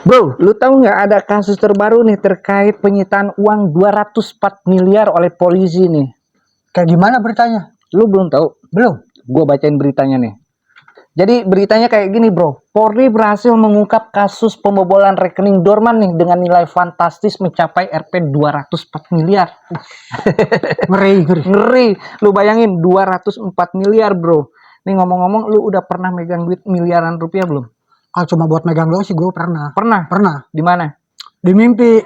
Bro, lu tahu nggak ada kasus terbaru nih terkait penyitaan uang 204 miliar oleh polisi nih? Kayak gimana beritanya? Lu belum tahu? Belum. Gua bacain beritanya nih. Jadi beritanya kayak gini, bro. Polri berhasil mengungkap kasus pembobolan rekening dorman nih dengan nilai fantastis mencapai Rp 204 miliar. Ngeri. Ngeri. Lu bayangin 204 miliar, bro. Nih ngomong-ngomong, lu udah pernah megang duit miliaran rupiah belum? Cuma buat megang doang sih gue pernah. Pernah? Di mana? Di mimpi.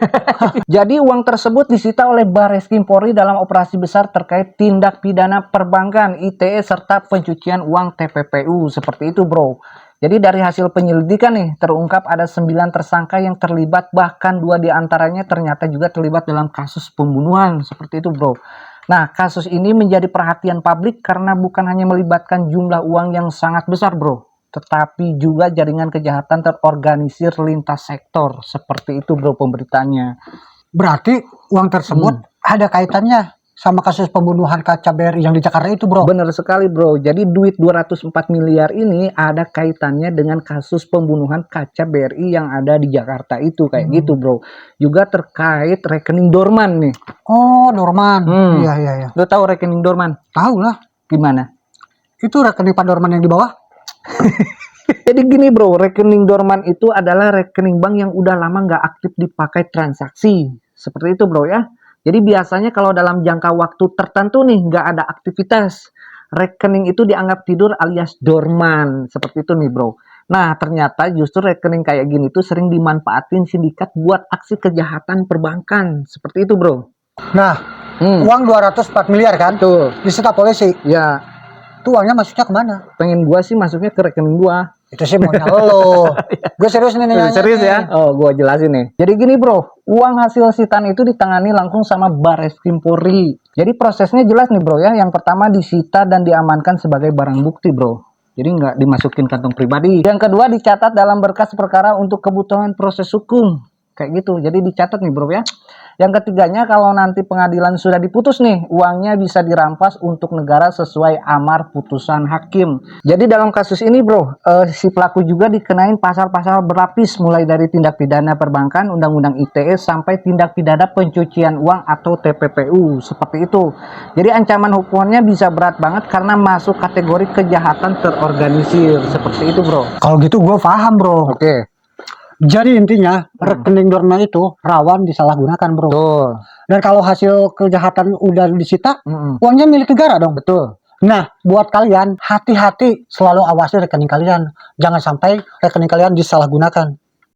Jadi uang tersebut disita oleh Barreskrim Polri dalam operasi besar terkait tindak pidana perbankan, ITE, serta pencucian uang TPPU. Seperti itu, bro. Jadi dari hasil penyelidikan nih, terungkap ada 9 tersangka yang terlibat, bahkan 2 diantaranya ternyata juga terlibat dalam kasus pembunuhan. Seperti itu, bro. Nah, kasus ini menjadi perhatian publik karena bukan hanya melibatkan jumlah uang yang sangat besar, bro, tetapi juga jaringan kejahatan terorganisir lintas sektor. Seperti itu, bro, pemberitanya. Berarti uang tersebut ada kaitannya sama kasus pembunuhan kaca BRI yang di Jakarta itu, bro? Benar sekali, bro. Jadi duit 204 miliar ini ada kaitannya dengan kasus pembunuhan kaca BRI yang ada di Jakarta itu. Kayak gitu, bro. Juga terkait rekening dorman nih. Oh, dorman. Iya. Lo tahu rekening dorman? Tahu lah. Gimana? Itu rekening Pak Dorman yang di bawah. Jadi gini, bro, rekening dorman itu adalah rekening bank yang udah lama nggak aktif dipakai transaksi. Seperti itu, bro, ya. Jadi biasanya kalau dalam jangka waktu tertentu nih nggak ada aktivitas, rekening itu dianggap tidur alias dorman. Seperti itu nih, bro. Nah, ternyata justru rekening kayak gini tuh sering dimanfaatin sindikat buat aksi kejahatan perbankan. Seperti itu, bro. Nah, uang 204 miliar kan? Tuh. Disita polisi. Ya. Itu uangnya masuknya kemana? Pengen gua sih masuknya ke rekening gua. Itu sih maunya lo. Gue serius nih nanya. Serius ya? Oh, gue jelasin nih. Jadi gini, bro, uang hasil sitaan itu ditangani langsung sama Barreskrim Polri. Jadi prosesnya jelas nih, bro, ya. Yang pertama disita dan diamankan sebagai barang bukti, bro. Jadi nggak dimasukin kantong pribadi. Yang kedua dicatat dalam berkas perkara untuk kebutuhan proses hukum. Kayak gitu. Jadi dicatat nih, bro, ya. Yang ketiganya, kalau nanti pengadilan sudah diputus nih, uangnya bisa dirampas untuk negara sesuai amar putusan hakim. Jadi dalam kasus ini, bro, si pelaku juga dikenain pasal-pasal berlapis, mulai dari tindak pidana perbankan, undang-undang ITE, sampai tindak pidana pencucian uang atau TPPU. Seperti itu. Jadi ancaman hukumannya bisa berat banget karena masuk kategori kejahatan terorganisir. Seperti itu, bro. Kalau gitu gue paham, bro. Oke. Jadi intinya rekening dorman itu rawan disalahgunakan, bro. Betul. Dan kalau hasil kejahatan udah disita, uangnya milik negara dong. Betul. Nah, buat kalian hati-hati, selalu awasi rekening kalian. Jangan sampai rekening kalian disalahgunakan.